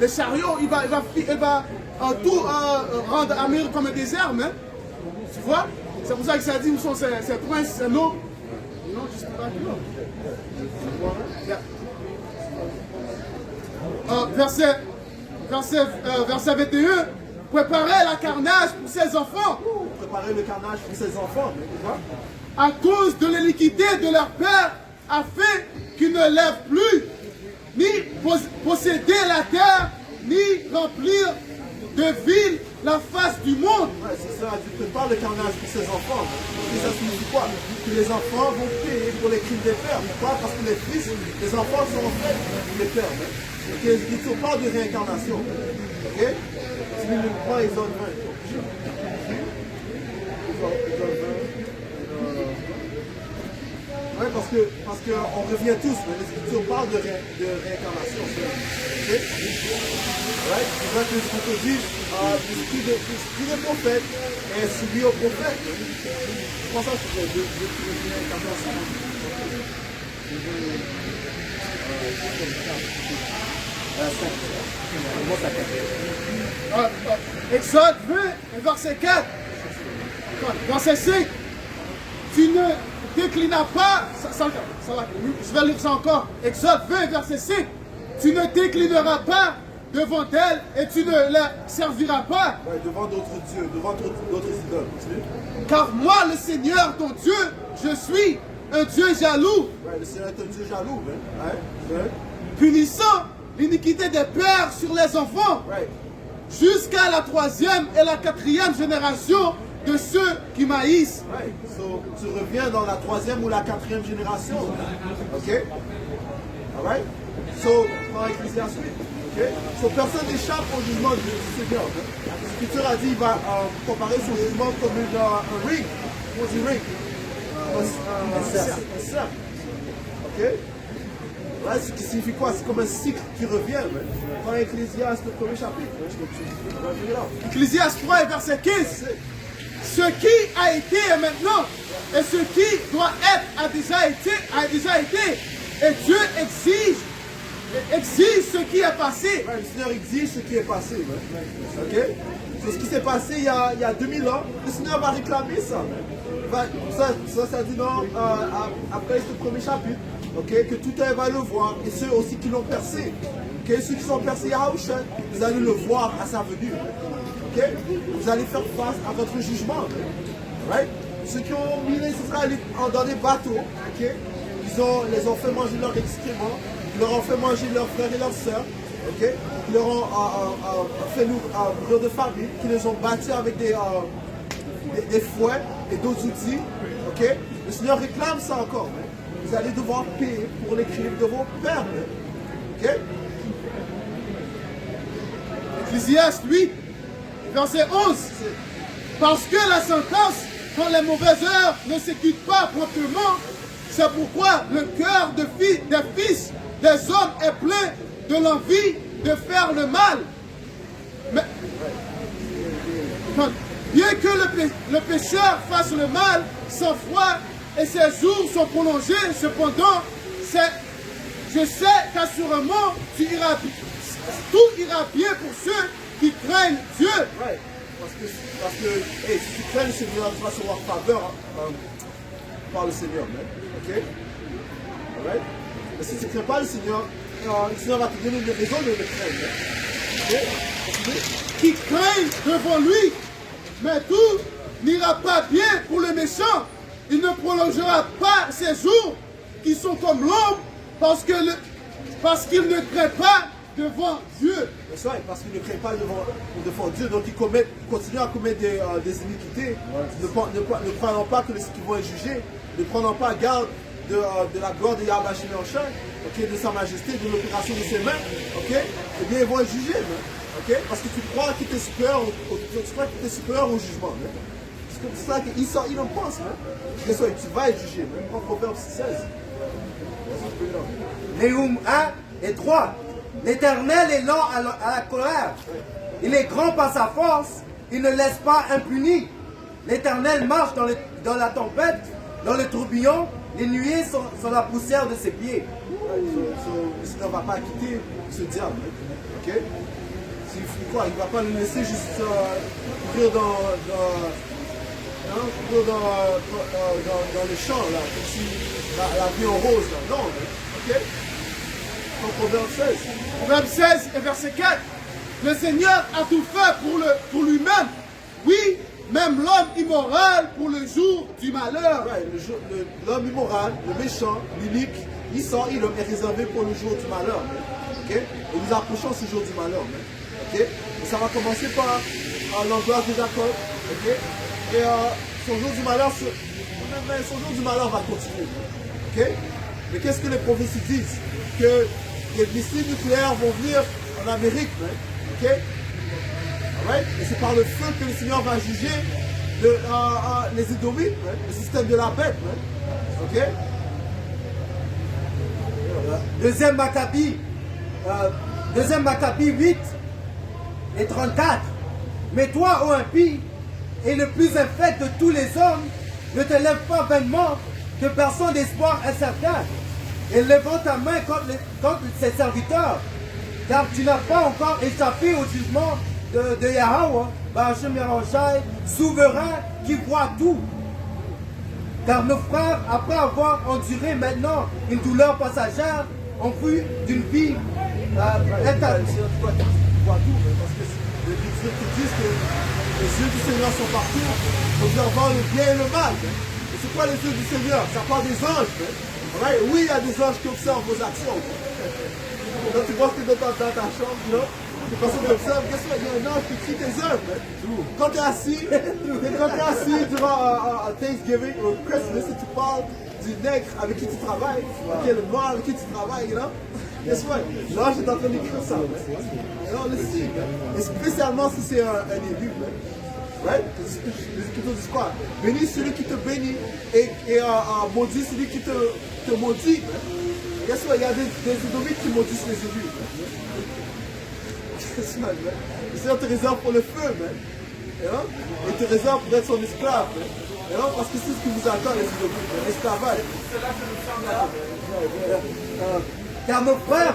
les chariots, il va tout rendre Amérique comme un désert, mais tu vois? C'est pour ça que ça dit où sont ces princes, ces noms. Non, juste verset 21, préparez la carnage pour ses enfants. Préparer le carnage pour ses enfants, tu vois? À cause de l'iniquité de leur père, afin qu'ils ne lèvent plus, ni posséder la terre, ni remplir de villes la face du monde. Ouais, c'est ça, tu prépares le carnage pour ses enfants. Et ça signifie quoi? Que les enfants vont payer pour les crimes des pères. Pourquoi? Parce que les enfants sont en fait les pères. Il ne faut pas de réincarnation. Ok? Si nous prenons Exode 20. Ouais, parce que on revient tous, mais les Écritures parlent de réincarnation. Okay? Right? C'est vrai que les Écritures disent l'esprit des prophètes est soumis aux prophètes. Je pense que c'est de réincarnation. Exode 20, verset 4. Verset 5. Tu ne déclinas pas. Je vais lire ça encore. Exode 20, verset 5. Tu ne déclineras pas devant elle et tu ne la serviras pas. Ouais, devant d'autres dieux, devant d'autres idoles. Car moi, le Seigneur, ton Dieu, je suis un Dieu jaloux. Ouais, le Seigneur est un Dieu jaloux. Ouais. Punissant l'iniquité des pères sur les enfants. Right. Jusqu'à la 3e et la 4e génération de ceux qui maïssent. Right. So, tu reviens dans la 3e ou la 4e génération. Ok? Alright? So, dans Ecclésiaste 8. Ok? So, personne n'échappe au jugement du Seigneur. L'Écriture a dit qu'il va comparer son jugement comme un ring. Comment on dit ring? Un cercle. Ok? Ouais, ce qui signifie quoi? C'est comme un cycle qui revient. Dans Ecclésiaste, le premier chapitre. Ecclésiaste 3 et verset 15. Ce qui a été est maintenant, et ce qui doit être a déjà été. Et Dieu exige ce qui est passé. Ouais, le Seigneur exige ce qui est passé. Ok? C'est ce qui s'est passé il y a 2000 ans. Le Seigneur va réclamer ça. Ça dit dans, après ce premier chapitre. Okay, que tout un va le voir, et ceux aussi qui l'ont percé. Okay, ceux qui sont percés à Haouchen, vous allez le voir à sa venue. Okay? Vous allez faire face à votre jugement. Right? Ceux qui ont mis les Israélites dans des bateaux, okay? Ils les ont fait manger leurs excréments, ils leur ont fait manger leurs frères et leurs sœurs, okay? Ils leur ont fait mourir de famine, qui les ont battus avec des fouets et d'autres outils. Okay? Le Seigneur réclame ça encore. Vous allez devoir payer pour les crimes de vos pères. Ok? Ecclésiaste 8, verset 11. Parce que la sentence, quand les mauvaises heures ne s'écoutent pas promptement, c'est pourquoi le cœur des fils des hommes est plein de l'envie de faire le mal. Mais, bien que le pécheur fasse le mal sans foi, et ces jours sont prolongés, cependant, je sais qu'assurément, tout ira bien pour ceux qui craignent Dieu. Ouais. Parce que si tu crains le Seigneur, tu vas recevoir faveur par le Seigneur. Ok? Right? Mais si tu ne crains pas le Seigneur va te donner une raison de le craindre. Ok? Qui craignent devant lui, mais tout n'ira pas bien pour le méchant. Il ne prolongera pas ses jours qui sont comme l'ombre parce qu'il ne craint pas devant Dieu. C'est vrai, parce qu'il ne craint pas devant Dieu, donc il continue à commettre des iniquités, ne prenant pas que ceux qui vont être jugés, ne prenant pas garde de la gloire de Yahweh Shemel, okay, de sa majesté, de l'opération de ses mains, okay, eh bien ils vont être jugés. Okay, parce que tu crois qu'il est supérieur au jugement. C'est ça qu'il en pense. Tu vas être jugé. Même en Proverbe 16. Néhum 1 et 3. L'Éternel est lent à la colère. Il est grand par sa force. Il ne laisse pas impuni. L'Éternel marche dans la tempête, dans le tourbillon. Les nuées sont la poussière de ses pieds. Le Seigneur ne va pas quitter ce diable. Ok? Il ne va pas le laisser juste courir dans les champs, là, comme si la vie en rose. Là. Non, ok? En Proverbe 16. Proverbe 16 et verset 4. Le Seigneur a tout fait pour lui-même. Oui, même l'homme immoral pour le jour du malheur. Ouais, l'homme immoral, le méchant, l'inique, il est réservé pour le jour du malheur. Ok? Et nous approchons ce jour du malheur. Okay? Et ça va commencer par l'angoisse de Jacob. Okay? Et son jour du malheur va continuer. Okay? Mais qu'est-ce que les prophéties disent? Que les missiles nucléaires vont venir en Amérique. Okay? Right? Et c'est par le feu que le Seigneur va juger les Édomites, le système de la bête. Okay? Deuxième Maccabée 8 et 34. Mais toi, ô impie, et le plus infect de tous les hommes, ne te lève pas vainement, que personne d'espoir incertain, et levant ta main contre ses serviteurs, car tu n'as pas encore échappé au jugement de Yahweh, Bahashem Yahushai, souverain qui voit tout. Car nos frères, après avoir enduré maintenant une douleur passagère, ont vu d'une vie Tu vois tout, parce que les Écritures te disent que les yeux du Seigneur sont partout, observant le bien et le mal. Et c'est quoi les yeux du Seigneur? Ça parle des anges. Right? Oui, il y a des anges qui observent vos actions. Quand tu vois que tu es dans ta chambre, les personnes qui observent, qu'est-ce qu'il y a? Il y a un ange qui crie tes œuvres. Quand tu es assis durant Thanksgiving ou Christmas et tu parles du nègre avec qui tu travailles, le noir avec qui tu travailles, guess what? L'ange est en train d'écrire ça. Et spécialement si c'est un élu. Right? Les Écritures disent quoi? Bénis celui qui te bénit et maudit celui qui te maudit. Guess what? Il y a des édomites qui maudissent les élus. Guess what, man? Le Seigneur te réserve pour le feu, man. Et te réserve pour être son esclave. Parce que c'est ce qui vous attend, les édomites, l'esclavage. car nos frères,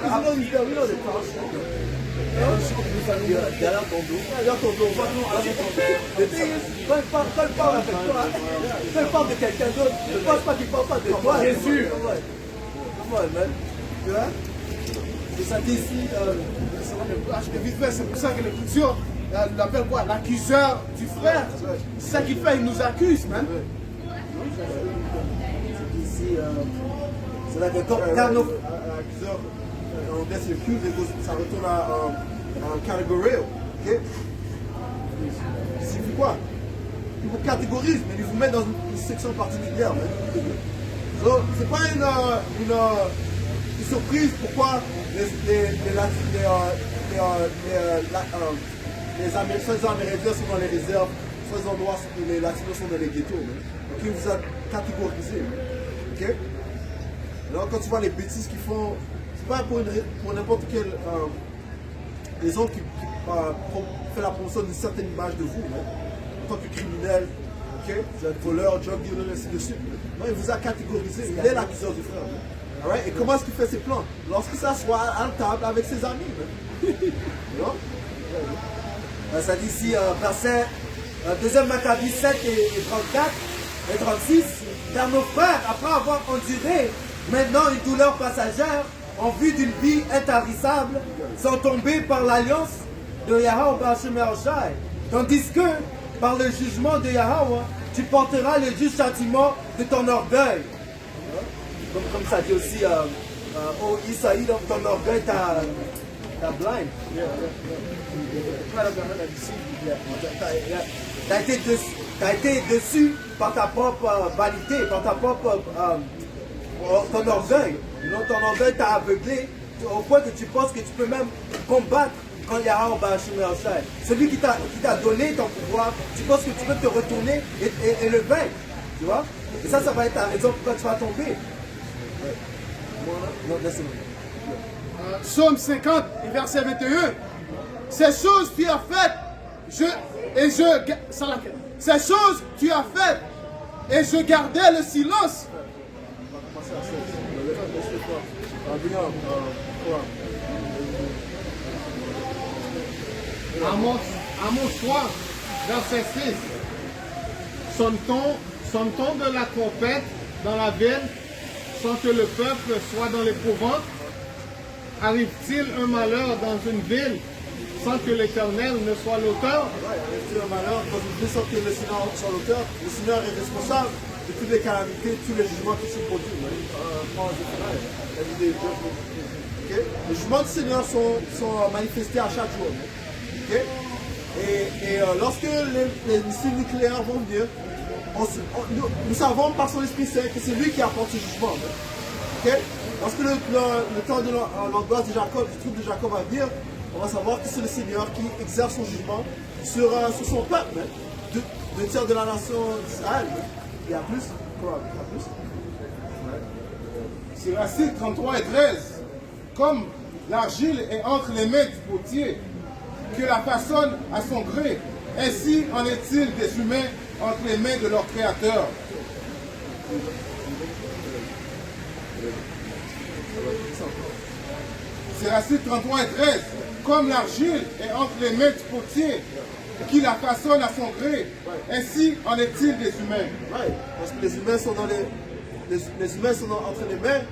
derrière ton dos. Derrière ton dos. le thing is, quand il parle avec toi, quand il parle de quelqu'un d'autre, ne pense pas qu'il parle pas de toi. Jésus. Come on, man. Tu vois? C'est ça dit ici. C'est pour ça que l'Écriture l'appelle quoi? L'accuseur du frère. C'est ça qu'il fait, il nous accuse, man. Ici, c'est là que car nos L'accuseur, on laisse le cul, ça retourne en catégorie. Ok? Il signifie quoi? Il vous catégorise, mais il vous met dans une section particulière. Donc, c'est pas une surprise pourquoi les Américains sont dans les réserves, soit les noirs et les latinos sont dans les ghettos. Donc il vous a catégorisé. Ok? Alors quand tu vois les bêtises qu'ils font, c'est pas pour n'importe quelle raison qui fait la promotion d'une certaine image de vous, en tant que criminel, ok? Voleur, drug dealer, ainsi de suite. Non, il vous a catégorisé, il est l'accuseur du frère. Right? Et comment est-ce qu'il fait ses plans? Lorsqu'il s'assoit à la table avec ses amis. ça dit ici, verset 2 Maccabée 7 et 34 et 36, car nos frères, après avoir enduré maintenant une douleur passagère, en vue d'une vie intarissable, sont tombés par l'alliance de Yahweh Bahashem Yahushai. Tandis que, par le jugement de Yahweh, tu porteras le juste châtiment de ton orgueil. Comme ça dit aussi, oh Isaïe, dans ton orgueil, t'as blind. T'as été déçu par ta propre vanité, par ta propre ton orgueil. Ton orgueil t'a aveuglé au point que tu penses que tu peux même combattre quand Yahweh Bahashem Yahushai. Celui qui t'a donné ton pouvoir, tu penses que tu peux te retourner et le vaincre. Tu vois? Et ça va être la raison pourquoi tu vas tomber. Non, laisse-moi. Psaume 50, verset 21. Ces choses tu as faites, ces choses tu as faites, et je gardais le silence. Amos 3, verset 6. Sonne-t-on de la trompette dans la ville sans que le peuple soit dans l'épouvante? Arrive-t-il un malheur dans une ville sans que l'Éternel ne soit l'auteur? Arrive-t-il un malheur dans une ville sans que le Seigneur soit l'auteur? Le Seigneur est responsable de toutes les calamités, tous les jugements qui sont produits. Les jugements du Seigneur sont manifestés à chaque jour. Okay? Et lorsque les missiles nucléaires vont venir, nous savons par son Esprit Saint que c'est lui qui apporte ce jugement. Okay? Lorsque le temps de l'angoisse de Jacob, du trouble de Jacob va venir, on va savoir que c'est le Seigneur qui exerce son jugement sur son peuple, deux tiers de la nation d'Israël. Il y a plus? Quoi? Il y a plus? Siracide 33 et 13. Comme l'argile est entre les mains du potier, que la façonne à son gré, ainsi en est-il des humains entre les mains de leur Créateur. Siracide 33 et 13. Comme l'argile est entre les mains du potier, qui la façonne à son gré, ainsi en est-il des humains. Ouais, parce que les humains sont les humains sont entre les mains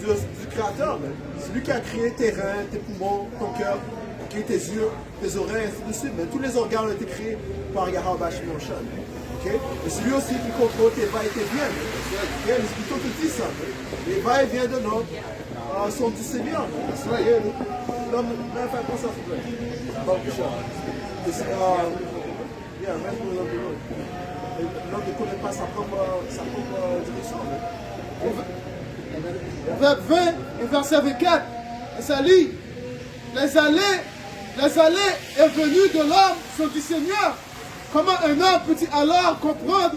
du Créateur. C'est lui qui a créé tes reins, tes poumons, ton cœur, qui tes yeux, tes oreilles, ainsi de suite. Mais tous les organes ont été créés par Yahweh Shemoshan. Okay? Et c'est lui aussi qui contrôle tes va et tes viens. Okay? Les Spirituels te disent ça. Les va et viens de l'homme sont du Seigneur. L'homme n'a pas pensé à ça. L'homme ne connaît pas sa propre direction. Verset 20 et verset 24, ça lit, les allées et venues de l'homme sont du Seigneur. Comment un homme peut-il alors comprendre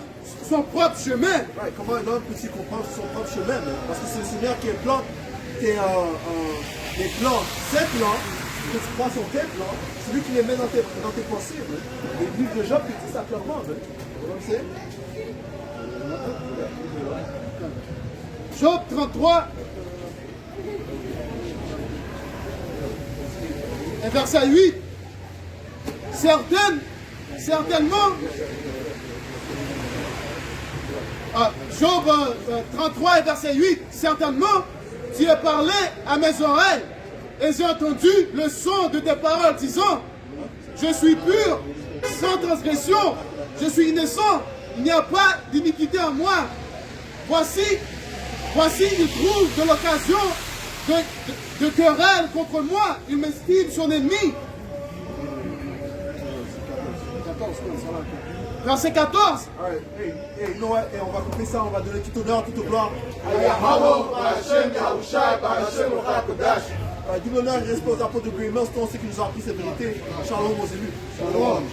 son propre chemin? Ouais, comment un homme peut-il comprendre son propre chemin? Parce que c'est le Seigneur qui implante les plans, ces plans, que tu crois sont tes plans, c'est lui qui les met dans tes pensées. Et le livre de Job te dit ça clairement. Comme c'est. Job 33 et verset 8. Certainement, Job 33 et verset 8. Certainement, tu as parlé à mes oreilles et j'ai entendu le son de tes paroles disant, je suis pur, sans transgression, je suis innocent, il n'y a pas d'iniquité en moi. Voici, il trouve de l'occasion de querelle contre moi, il m'estime son ennemi. Verset 14. Et on va couper ça, on va donner tout honneur, toute gloire. D'où l'honneur et respect aux apôtres de Grémence, tous ceux qui nous ont appris cette vérité. Shalom aux élus. Shalom.